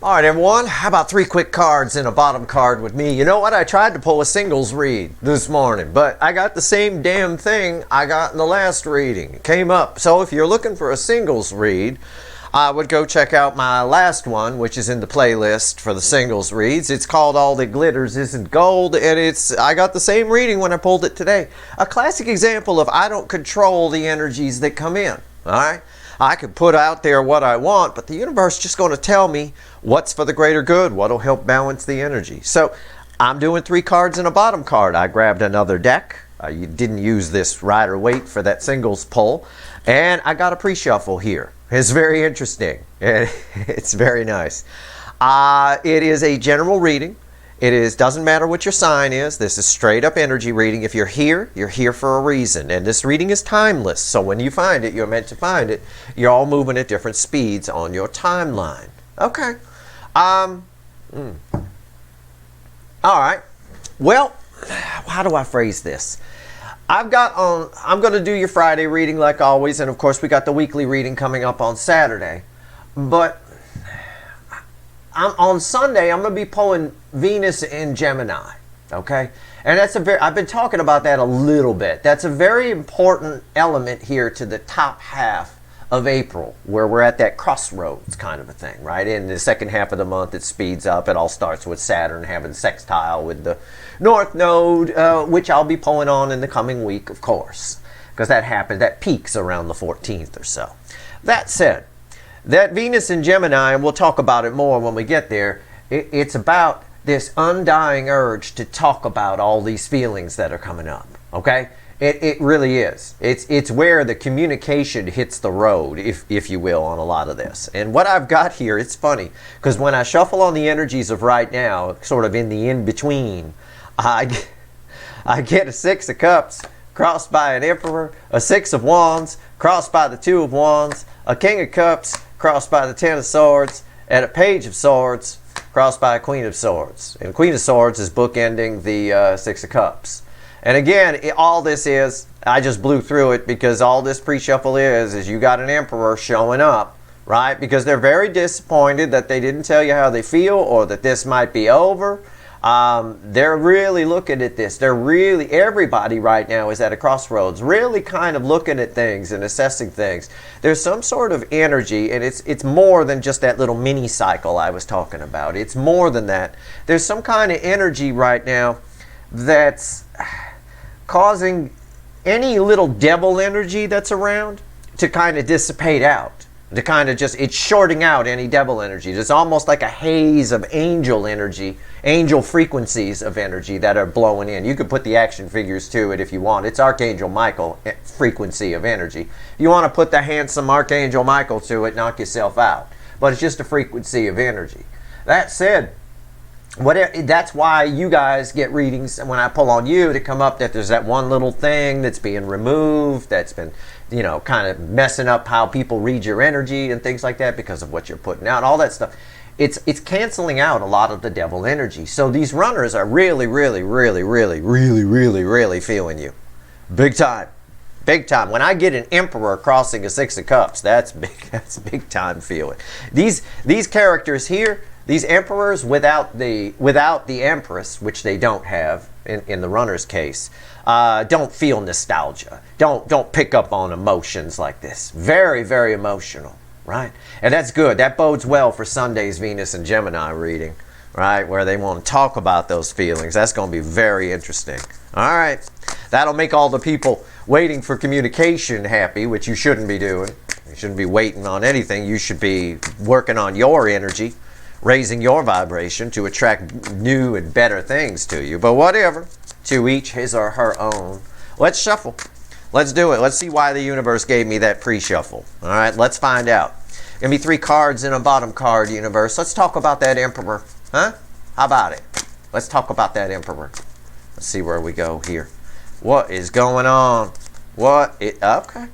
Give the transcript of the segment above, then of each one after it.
All right, everyone, how about 3 quick cards and a bottom card with me? You know what? I tried to pull a singles read this morning, but I got the same damn thing I got in the last reading. It came up. So if you're looking for a singles read, I would go check out my last one, which is in the playlist for the singles reads. It's called All That Glitters Isn't Gold, and I got the same reading when I pulled it today. A classic example of I don't control the energies that come in, all right? I could put out there what I want, but the universe is just going to tell me what's for the greater good, what will help balance the energy. So I'm doing 3 cards and a bottom card. I grabbed another deck. You didn't use this Rider Waite for that singles pull. And I got a pre-shuffle here. It's very interesting. It's very nice. It is a general reading. Doesn't matter what your sign is. This is straight up energy reading. If you're here for a reason. And this reading is timeless. So when you find it, you're meant to find it. You're all moving at different speeds on your timeline. Okay. All right. Well, how do I phrase this? I'm going to do your Friday reading like always. And of course, we got the weekly reading coming up on Saturday. But on Sunday, I'm going to be pulling Venus in Gemini, okay? And I've been talking about that a little bit. That's a very important element here to the top half of April, where we're at that crossroads kind of a thing, right? In the second half of the month, it speeds up. It all starts with Saturn having sextile with the North Node, which I'll be pulling on in the coming week, of course, because that peaks around the 14th or so. That said, that Venus in Gemini, and we'll talk about it more when we get there, it's about this undying urge to talk about all these feelings that are coming up, okay? It really is. It's where the communication hits the road, if you will, on a lot of this. And what I've got here, it's funny, because when I shuffle on the energies of right now, sort of in the in-between, I get a 6 of Cups crossed by an Emperor, a 6 of Wands crossed by the 2 of Wands, a King of Cups crossed by the 10 of Swords, and a Page of Swords crossed by a Queen of Swords. And Queen of Swords is bookending the 6 of Cups. And again, all this is, I just blew through it because all this pre-shuffle is you got an Emperor showing up, right? Because they're very disappointed that they didn't tell you how they feel or that this might be over. They're really looking at this. Everybody right now is at a crossroads, really kind of looking at things and assessing things. There's some sort of energy, and it's more than just that little mini cycle I was talking about. It's more than that. There's some kind of energy right now that's causing any little devil energy that's around to kind of dissipate out. To kind of it's shorting out any devil energy. It's almost like a haze of angel energy, angel frequencies of energy that are blowing in. You could put the action figures to it if you want. It's Archangel Michael frequency of energy. If you want to put the handsome Archangel Michael to it, knock yourself out. But it's just a frequency of energy. That said, that's why you guys get readings when I pull on you to come up that there's that one little thing that's being removed, that's been, kind of messing up how people read your energy and things like that because of what you're putting out, all that stuff. It's canceling out a lot of the devil energy. So these runners are really, really, really, really, really, really, really feeling you. Big time. Big time. When I get an Emperor crossing a 6 of Cups, that's big time feeling. These characters here, these Emperors without the Empress, which they don't have in the runner's case, don't feel nostalgia. Don't pick up on emotions like this. Very, very emotional, right? And that's good. That bodes well for Sunday's Venus and Gemini reading, right? Where they want to talk about those feelings. That's going to be very interesting. All right. That'll make all the people waiting for communication happy, which you shouldn't be doing. You shouldn't be waiting on anything. You should be working on your energy, raising your vibration to attract new and better things to you. But whatever, to each his or her own. Let's shuffle. Let's do it. Let's see why the universe gave me that pre-shuffle. All right, let's find out. Give me 3 cards and a bottom card, universe. Let's talk about that Emperor. Huh? How about it? Let's talk about that Emperor. Let's see where we go here. What is going on? Okay.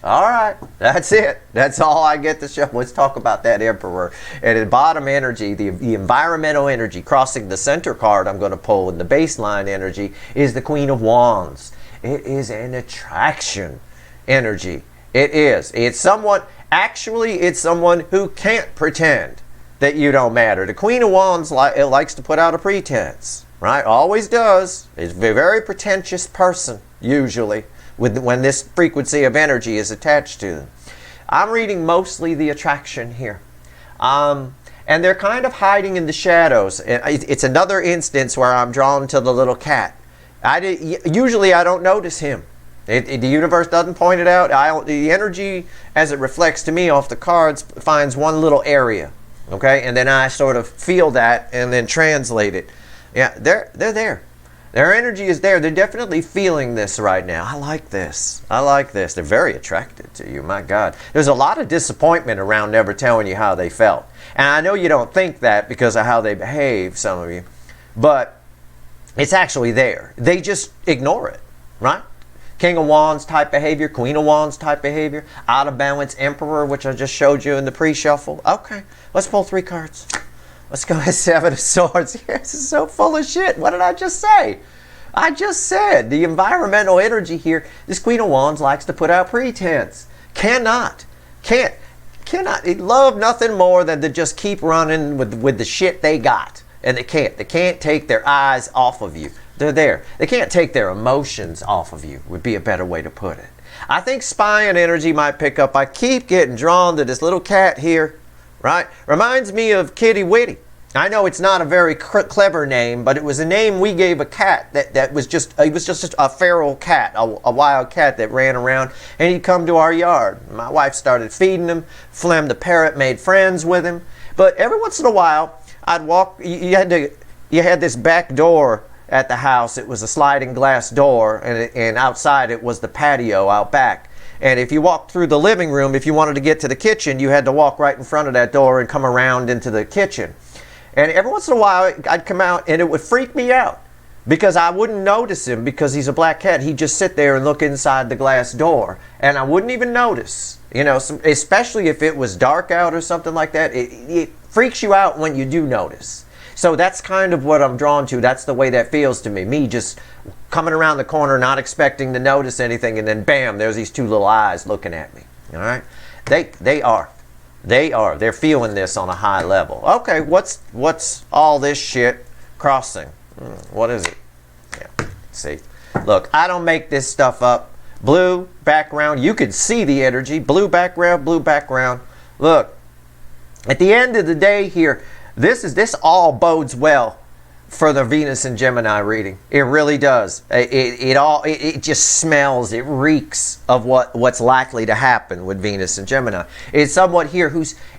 All right, that's it. That's all I get to show. Let's talk about that Emperor. And the bottom energy, the environmental energy, crossing the center card I'm going to pull, and the baseline energy is the Queen of Wands. It is an attraction energy. It is. It's someone, actually, it's someone who can't pretend that you don't matter. The Queen of Wands it likes to put out a pretense, right? Always does. It's a very pretentious person, usually, when this frequency of energy is attached to them. I'm reading mostly the attraction here. And they're kind of hiding in the shadows. It's another instance where I'm drawn to the little cat. Usually I don't notice him. The universe doesn't point it out. The energy, as it reflects to me off the cards, finds one little area. Okay? And then I sort of feel that and then translate it. Yeah, they're there. Their energy is there. They're definitely feeling this right now. I like this. I like this. They're very attracted to you. My God. There's a lot of disappointment around never telling you how they felt. And I know you don't think that because of how they behave, some of you. But it's actually there. They just ignore it. Right? King of Wands type behavior. Queen of Wands type behavior. Out of balance Emperor, which I just showed you in the pre-shuffle. Okay. Let's pull 3 cards. Let's go with 7 of Swords. This is so full of shit. What did I just say? I just said the environmental energy here. This Queen of Wands likes to put out pretense. Can't love nothing more than to just keep running with the shit they got. And they can't take their eyes off of you. They're there. They can't take their emotions off of you, would be a better way to put it. I think spying energy might pick up. I keep getting drawn to this little cat here. Right? Reminds me of Kitty Witty. I know it's not a very clever name, but it was a name we gave a cat that was just a feral cat, a wild cat that ran around, and he'd come to our yard. My wife started feeding him. Flem the parrot made friends with him. But every once in a while, I'd walk. You had this back door at the house. It was a sliding glass door, and outside it was the patio out back. And if you walked through the living room, if you wanted to get to the kitchen, you had to walk right in front of that door and come around into the kitchen. And every once in a while, I'd come out and it would freak me out because I wouldn't notice him because he's a black cat. He'd just sit there and look inside the glass door and I wouldn't even notice, you know, especially if it was dark out or something like that. It freaks you out when you do notice. So that's kind of what I'm drawn to. That's the way that feels to me. Me just coming around the corner, not expecting to notice anything, and then bam, there's these 2 little eyes looking at me. All right? They are. They're feeling this on a high level. Okay, what's all this shit crossing? What is it? Yeah, see. Look, I don't make this stuff up. Blue background. You can see the energy. Blue background, blue background. Look, at the end of the day here, this all bodes well for the Venus and Gemini reading. It really does. It just smells, it reeks of what's likely to happen with Venus and Gemini. It's somewhat here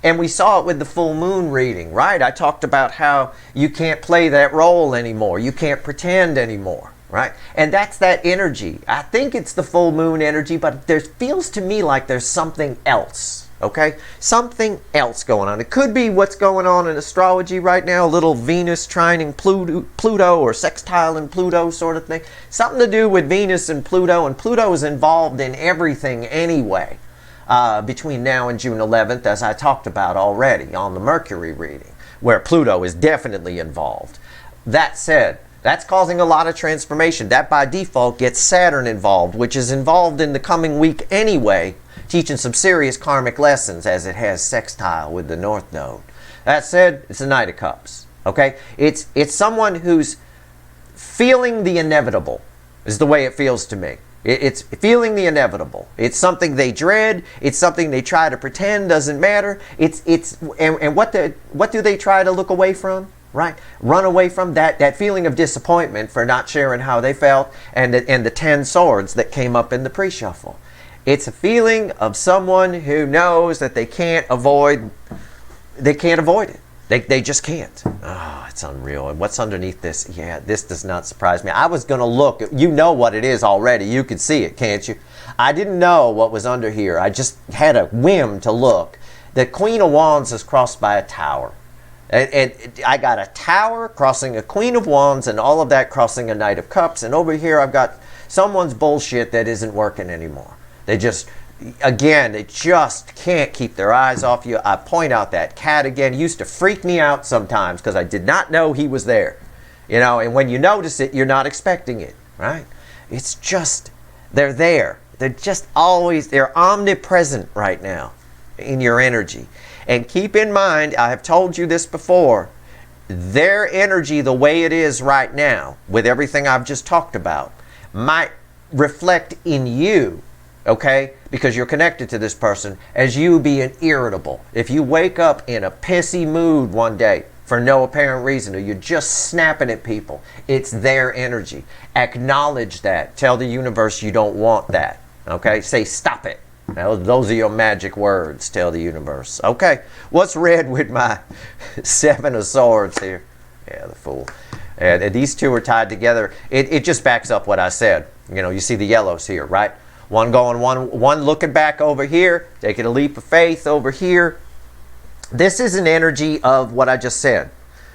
and we saw it with the full moon reading, right? I talked about how you can't play that role anymore. You can't pretend anymore, right? And that's that energy. I think it's the full moon energy, but there feels to me like there's something else. Okay? Something else going on. It could be what's going on in astrology right now, a little Venus trining Pluto or sextile in Pluto sort of thing. Something to do with Venus and Pluto is involved in everything anyway between now and June 11th, as I talked about already on the Mercury reading, where Pluto is definitely involved. That said, that's causing a lot of transformation. That by default gets Saturn involved, which is involved in the coming week anyway, teaching some serious karmic lessons as it has sextile with the North Node. That said, it's a Knight of Cups. Okay? It's someone who's feeling the inevitable, is the way it feels to me. It's feeling the inevitable. It's something they dread. It's something they try to pretend doesn't matter. And what do they try to look away from? Right? Run away from that feeling of disappointment for not sharing how they felt and the 10 swords that came up in the pre-shuffle. It's a feeling of someone who knows that they can't avoid it. They just can't. Oh, it's unreal. And what's underneath this? Yeah, this does not surprise me. I was going to look. You know what it is already. You can see it, can't you? I didn't know what was under here. I just had a whim to look. The Queen of Wands is crossed by a tower. And I got a tower crossing a Queen of Wands and all of that crossing a Knight of Cups. And over here I've got someone's bullshit that isn't working anymore. They just can't keep their eyes off you. I point out that cat again. It used to freak me out sometimes because I did not know he was there. You know, and when you notice it, you're not expecting it, right? It's just, they're there. They're just always, they're omnipresent right now in your energy. And keep in mind, I have told you this before, their energy, the way it is right now, with everything I've just talked about, might reflect in you, okay, because you're connected to this person, as you being irritable. If you wake up in a pissy mood one day for no apparent reason, or you're just snapping at people, it's their energy. Acknowledge that. Tell the universe you don't want that, okay? Say, stop it. Now, those are your magic words. Tell the universe. Okay, what's red with my Seven of Swords here? Yeah, the Fool. And these two are tied together. It just backs up what I said. You know, you see the yellows here, right? One going, one looking back over here, taking a leap of faith over here. This is an energy of what I just said.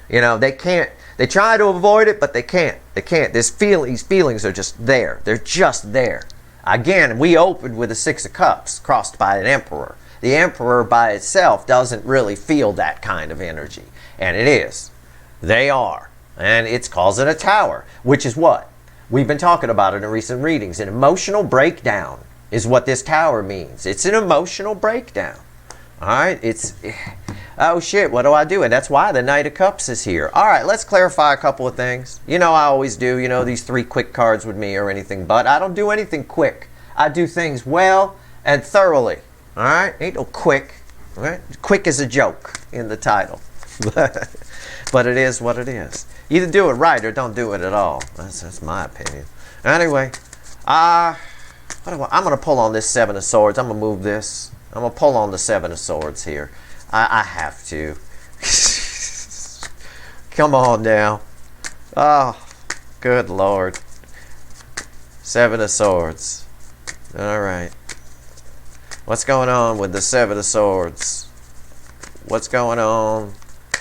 You know, they can't. They try to avoid it, but they can't. They can't. These feelings are just there. They're just there. Again, we opened with a Six of Cups crossed by an Emperor. The Emperor by itself doesn't really feel that kind of energy. And it is. They are. And it's causing a tower, which is what? We've been talking about it in recent readings. An emotional breakdown is what this tower means. It's an emotional breakdown. All right? It's, oh shit, what do I do? And that's why the Knight of Cups is here. All right, let's clarify a couple of things. You know I always do, you know, these 3 quick cards with me or anything, but I don't do anything quick. I do things well and thoroughly. All right? Ain't no quick. All right? Quick is a joke in the title. But it is what it is. Either do it right or don't do it at all. That's my opinion. Anyway, I'm going to pull on this Seven of Swords. I'm going to move this. I'm going to pull on the Seven of Swords here. I have to. Come on now. Oh, good Lord. Seven of Swords. All right. What's going on with the Seven of Swords? What's going on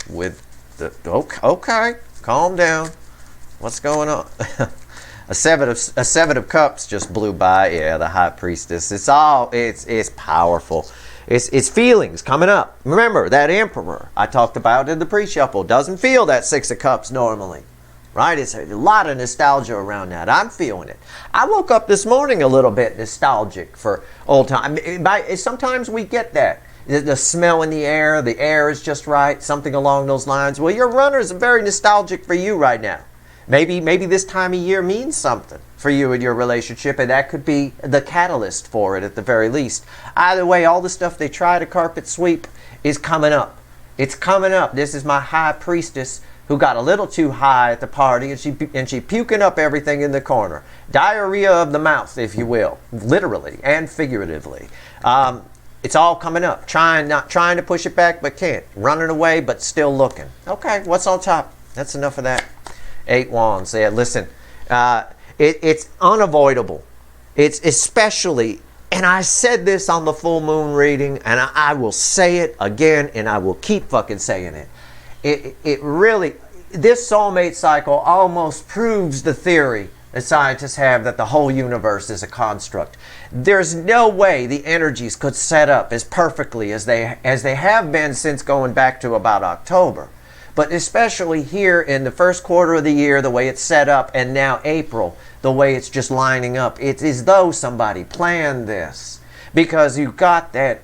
with the... Okay, calm down. What's going on? A seven of Cups just blew by. Yeah, the High Priestess. It's powerful. It's feelings coming up. Remember, that Emperor I talked about in the pre-shuffle doesn't feel that Six of Cups normally. Right? It's a lot of nostalgia around that. I'm feeling it. I woke up this morning a little bit nostalgic for old time. Sometimes we get that. The smell in the air is just right, something along those lines. Well, your runners are very nostalgic for you right now. Maybe this time of year means something for you in your relationship, and that could be the catalyst for it at the very least. Either way, all the stuff they try to carpet sweep is coming up. It's coming up. This is my High Priestess who got a little too high at the party, and she puking up everything in the corner. Diarrhea of the mouth, if you will, literally and figuratively. It's all coming up. Not trying to push it back, but can't. Running away, but still looking. Okay, what's on top? That's enough of that. 8 Wands. Yeah, listen, it's unavoidable. It's especially, and I said this on the full moon reading, and I will say it again, and I will keep fucking saying it. It really, this soulmate cycle almost proves the theory that scientists have that the whole universe is a construct. There's no way the energies could set up as perfectly as they have been since going back to about October. But especially here in the first quarter of the year, the way it's set up, and now April, the way it's just lining up, it's as though somebody planned this. Because you've got that,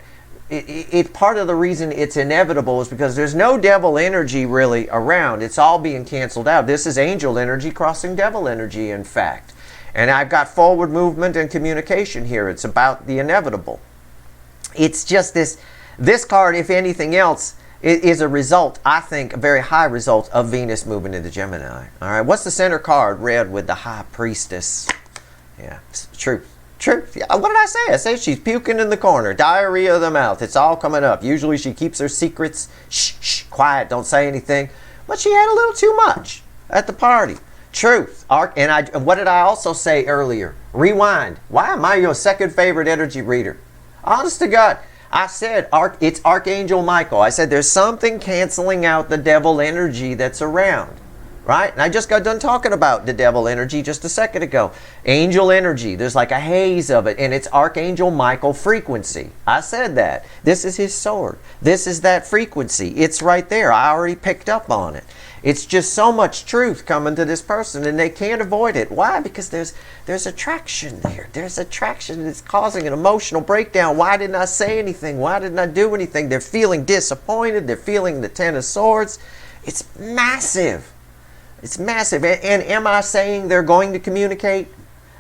part of the reason it's inevitable is because there's no devil energy really around. It's all being canceled out. This is angel energy crossing devil energy, in fact. And I've got forward movement and communication here. It's about the inevitable. It's just this card, if anything else, it is a result, I think, a very high result of Venus moving into Gemini. All right, what's the center card? Red with the High Priestess. Yeah, truth. Yeah, what did I say? I say she's puking in the corner. Diarrhea of the mouth. It's all coming up. Usually she keeps her secrets. Shh, quiet, don't say anything. But she had a little too much at the party. Truth. And what did I also say earlier? Rewind. Why am I your second favorite energy reader? Honest to God. I said it's Archangel Michael. I said there's something canceling out the devil energy that's around. right? And I just got done talking about the devil energy just a second ago. Angel energy, there's like a haze of it, and it's Archangel Michael frequency. I said that. This is his sword. This is that frequency. It's right there. I already picked up on it. It's just so much truth coming to this person, and they can't avoid it. Why? Because there's attraction there. There's attraction that's causing an emotional breakdown. Why didn't I say anything? Why didn't I do anything? They're feeling disappointed. They're feeling the Ten of Swords. It's massive. It's massive. And am I saying they're going to communicate?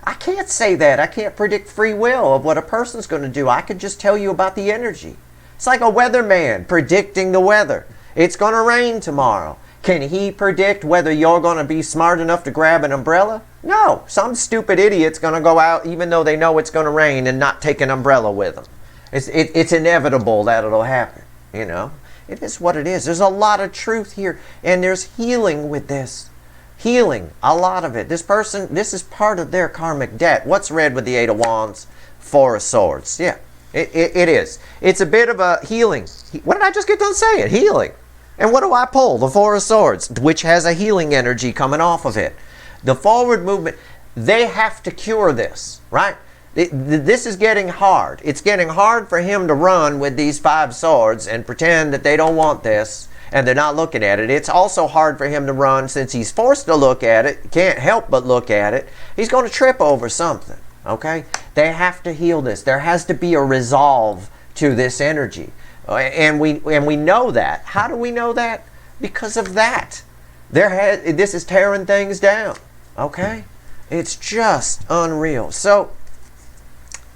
I can't say that. I can't predict free will of what a person's going to do. I could just tell you about the energy. It's like a weatherman predicting the weather. It's going to rain tomorrow. Can he predict whether you're going to be smart enough to grab an umbrella? No. Some stupid idiot's going to go out even though they know it's going to rain and not take an umbrella with them. It's inevitable that it'll happen, you know. It is what it is. There's a lot of truth here, and there's healing with this. Healing, a lot of it. This person, this is part of their karmic debt. What's read with the Eight of Wands? Four of Swords. Yeah, it is. It's a bit of a healing. What did I just get done saying? Healing. And what do I pull? The Four of Swords, which has a healing energy coming off of it. The forward movement, they have to cure this, right? This is getting hard. It's getting hard for him to run with these five swords and pretend that they don't want this and they're not looking at it. It's also hard for him to run since he's forced to look at it, can't help but look at it. He's going to trip over something, okay? They have to heal this. There has to be a resolve to this energy. And we know that. How do we know that? Because of that. This is tearing things down, okay? It's just unreal. So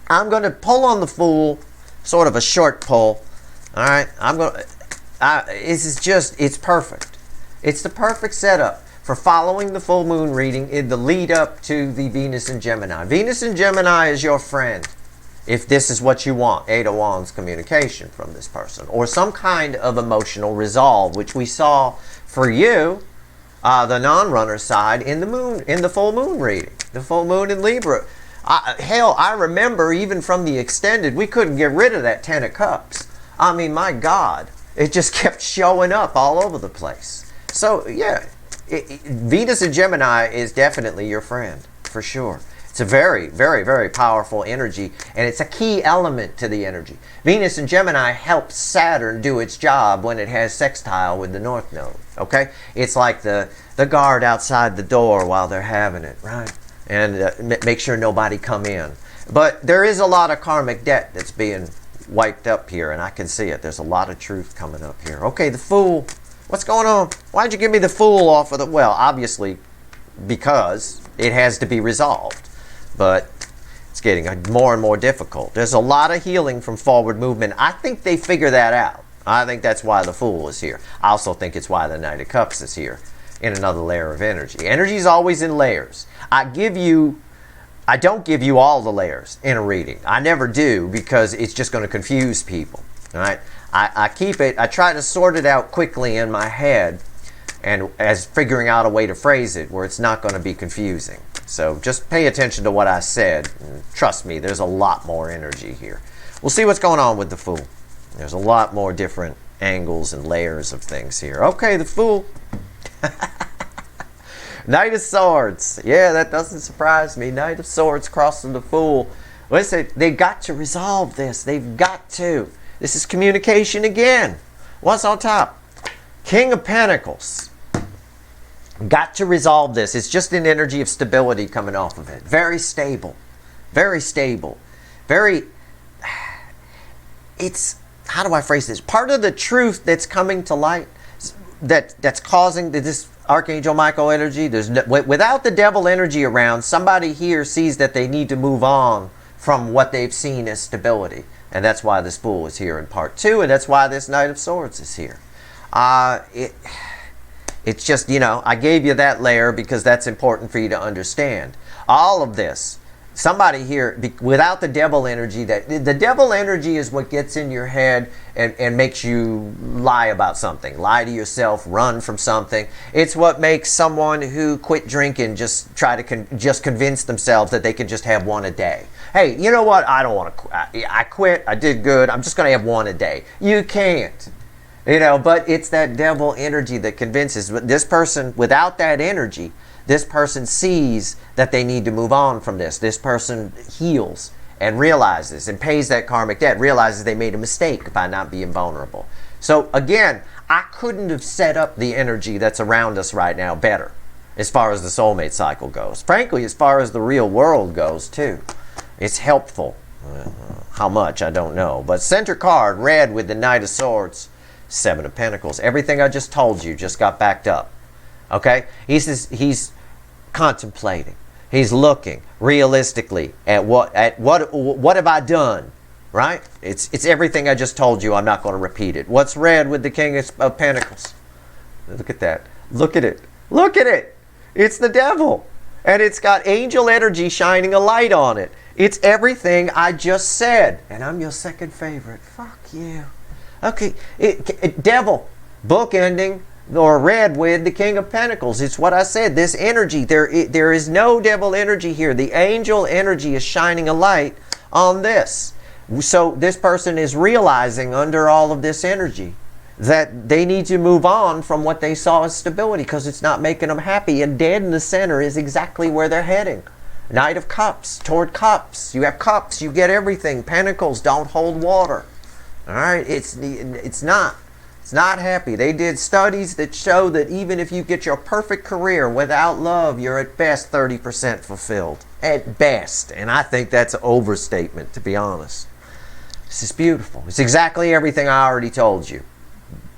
I'm going to pull on the Fool, sort of a short pull. All right, it's perfect. It's the perfect setup for following the full moon reading in the lead up to the Venus and Gemini. Venus and Gemini is your friend if this is what you want. Eight of Wands communication from this person or some kind of emotional resolve, which we saw for you, the non-runner side in the full moon reading, the full moon in Libra. Hell, I remember even from the extended, we couldn't get rid of that Ten of Cups. I mean, my God, it just kept showing up all over the place. So, yeah, Venus and Gemini is definitely your friend, for sure. It's a very, very, very powerful energy, and it's a key element to the energy. Venus and Gemini helps Saturn do its job when it has sextile with the North Node, okay? It's like the guard outside the door while they're having it, right? And make sure nobody come in. But there is a lot of karmic debt that's being wiped up here, and I can see it. There's a lot of truth coming up here. Okay, the Fool. What's going on? Why'd you give me the Fool off of the... Well, obviously, because it has to be resolved. But it's getting more and more difficult. There's a lot of healing from forward movement. I think they figure that out. I think that's why the Fool is here. I also think it's why the Knight of Cups is here in another layer of energy. Energy is always in layers. I don't give you all the layers in a reading. I never do because it's just going to confuse people. All right? I try to sort it out quickly in my head and as figuring out a way to phrase it where it's not going to be confusing. So just pay attention to what I said. And trust me, there's a lot more energy here. We'll see what's going on with the Fool. There's a lot more different angles and layers of things here. Okay, the Fool. Knight of Swords. Yeah, that doesn't surprise me. Knight of Swords crossing the Fool. Listen, they've got to resolve this. They've got to. This is communication again. What's on top? King of Pentacles. Got to resolve this. It's just an energy of stability coming off of it. Very stable. Very stable. Very... It's... How do I phrase this? Part of the truth that's coming to light that's causing this Archangel Michael energy, without the devil energy around, somebody here sees that they need to move on from what they've seen as stability. And that's why this Fool is here in part 2, and that's why this Knight of Swords is here. It's just, you know, I gave you that layer because that's important for you to understand. All of this, somebody here, without the devil energy, the devil energy is what gets in your head and makes you lie about something, lie to yourself, run from something. It's what makes someone who quit drinking just try to just convince themselves that they can just have one a day. Hey, you know what? I don't want to quit. I quit. I did good. I'm just going to have one a day. You can't. You know, but it's that devil energy that convinces. But this person, without that energy, this person sees that they need to move on from this. This person heals and realizes and pays that karmic debt, realizes they made a mistake by not being vulnerable. So again, I couldn't have set up the energy that's around us right now better as far as the soulmate cycle goes. Frankly, as far as the real world goes too. It's helpful. How much, I don't know. But center card, red with the Knight of Swords, Seven of Pentacles. Everything I just told you just got backed up. Okay? He's contemplating. He's looking realistically at what have I done? Right? It's everything I just told you. I'm not going to repeat it. What's red with the King of Pentacles? Look at that. Look at it. Look at it. It's the devil. And it's got angel energy shining a light on it. It's everything I just said. And I'm your second favorite. Fuck you. Okay. Devil. Book ending. Or red with the King of Pentacles. It's what I said. This energy. There is no devil energy here. The angel energy is shining a light on this. So this person is realizing under all of this energy that they need to move on from what they saw as stability because it's not making them happy. And dead in the center is exactly where they're heading. Knight of Cups, toward Cups. You have Cups, you get everything. Pentacles don't hold water. All right, it's not happy. They did studies that show that even if you get your perfect career without love, you're at best 30% fulfilled. At best. And I think that's an overstatement, to be honest. This is beautiful. It's exactly everything I already told you.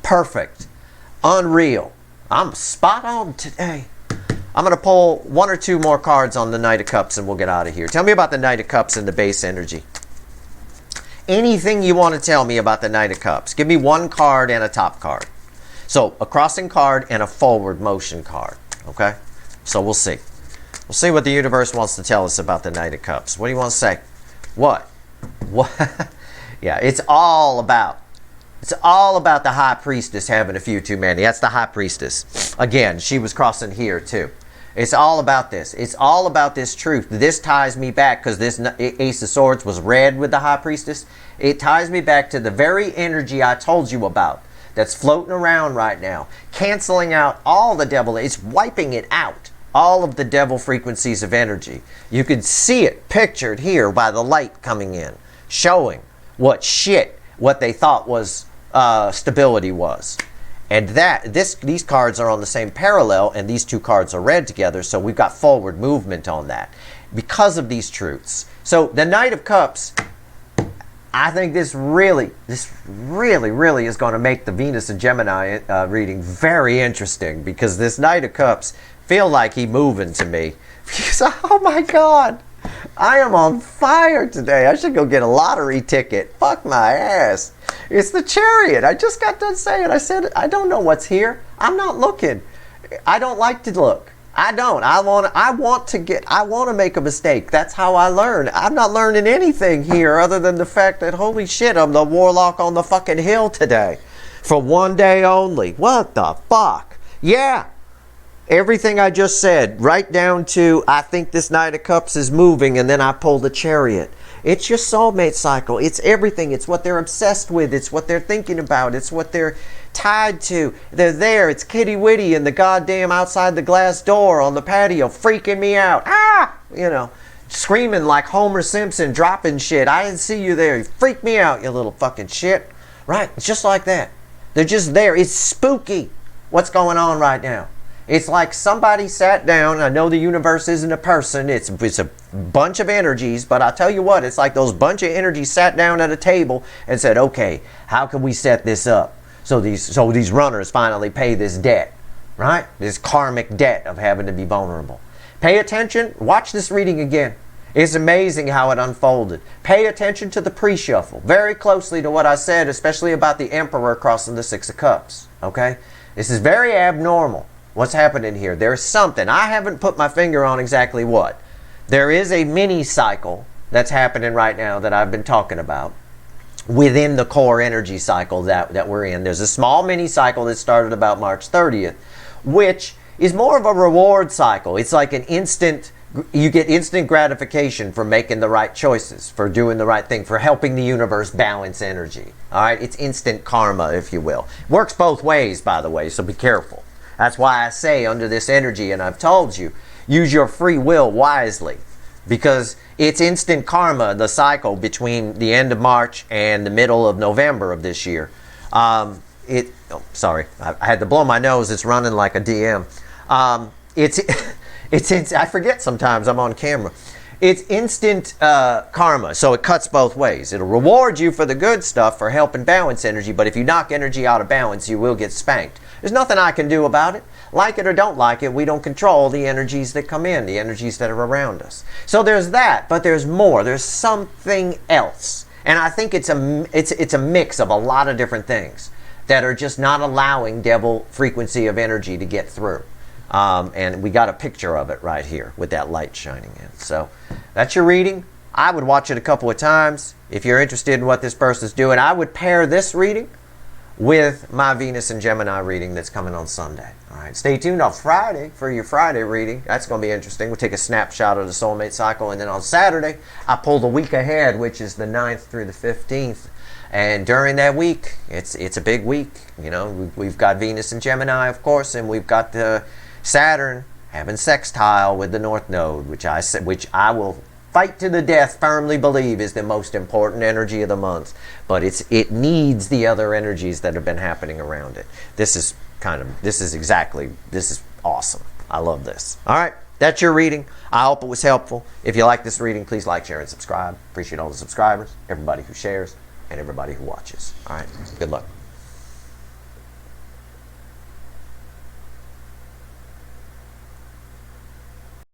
Perfect. Unreal. I'm spot on today. I'm going to pull one or two more cards on the Knight of Cups and we'll get out of here. Tell me about the Knight of Cups and the base energy. Anything you want to tell me about the Knight of Cups. Give me one card and a top card. So a crossing card and a forward motion card. Okay? So we'll see. We'll see what the universe wants to tell us about the Knight of Cups. What do you want to say? What? Yeah, it's all about the High Priestess having a few too many. That's the High Priestess. Again, she was crossing here too. It's all about this. It's all about this truth. This ties me back because this Ace of Swords was red with the High Priestess. It ties me back to the very energy I told you about that's floating around right now. Canceling out all the devil. It's wiping it out. All of the devil frequencies of energy. You can see it pictured here by the light coming in. Showing what they thought was stability was. And these cards are on the same parallel, and these two cards are red together, so we've got forward movement on that because of these truths. So the Knight of Cups, I think this really is going to make the Venus and Gemini reading very interesting because this Knight of Cups feel like he moving to me. Oh my God. I am on fire today. I should go get a lottery ticket. Fuck my ass. It's the Chariot. I just got done saying. I said, I don't know what's here. I'm not looking. I don't like to look. I don't. I want to make a mistake. That's how I learn. I'm not learning anything here other than the fact that, holy shit, I'm the warlock on the fucking hill today. For one day only. What the fuck? Yeah. Everything I just said, right down to, I think this Knight of Cups is moving, and then I pull the Chariot. It's your soulmate cycle. It's everything. It's what they're obsessed with. It's what they're thinking about. It's what they're tied to. They're there. It's Kitty Witty in the goddamn outside the glass door on the patio, freaking me out. Ah! You know, screaming like Homer Simpson, dropping shit. I didn't see you there. You freaked me out, you little fucking shit. Right? It's just like that. They're just there. It's spooky what's going on right now. It's like somebody sat down. I know the universe isn't a person. It's a bunch of energies. But I'll tell you what, it's like those bunch of energies sat down at a table and said, okay, how can we set this up so these runners finally pay this debt, right? This karmic debt of having to be vulnerable. Pay attention. Watch this reading again. It's amazing how it unfolded. Pay attention to the pre-shuffle. Very closely to what I said, especially about the Emperor crossing the Six of Cups. Okay? This is very abnormal. What's happening here? There's something. I haven't put my finger on exactly what. There is a mini cycle that's happening right now that I've been talking about within the core energy cycle that we're in. There's a small mini cycle that started about March 30th, which is more of a reward cycle. It's like an instant You get instant gratification for making the right choices, for doing the right thing, for helping the universe balance energy. All right, it's instant karma, if you will. Works both ways, by the way, so be careful. That's why I say under this energy, and I've told you, use your free will wisely, because it's instant karma, the cycle between the end of March and the middle of November of this year. Sorry, I had to blow my nose. It's running like a DM. I forget sometimes I'm on camera. It's instant karma, so it cuts both ways. It'll reward you for the good stuff, for helping balance energy, but if you knock energy out of balance, you will get spanked. There's nothing I can do about it. Like it or don't like it, we don't control the energies that come in, the energies that are around us. So there's that, but there's more. There's something else. And I think it's a mix of a lot of different things that are just not allowing devil frequency of energy to get through. And we got a picture of it right here with that light shining in. So that's your reading. I would watch it a couple of times. If you're interested in what this person's doing, I would pair this reading with my Venus and Gemini reading that's coming on Sunday. All right, stay tuned on Friday for your Friday reading. That's going to be interesting. We'll take a snapshot of the soulmate cycle, and then on Saturday, I pull the week ahead, which is the 9th through the 15th. And during that week, it's a big week. You know, we've got Venus and Gemini, of course, and we've got the Saturn having sextile with the North Node, which I will fight to the death, firmly believe is the most important energy of the month. But it needs the other energies that have been happening around it. This is awesome. I love this. All right, that's your reading. I hope it was helpful. If you like this reading, please like, share, and subscribe. Appreciate all the subscribers, everybody who shares, and everybody who watches. All right, good luck.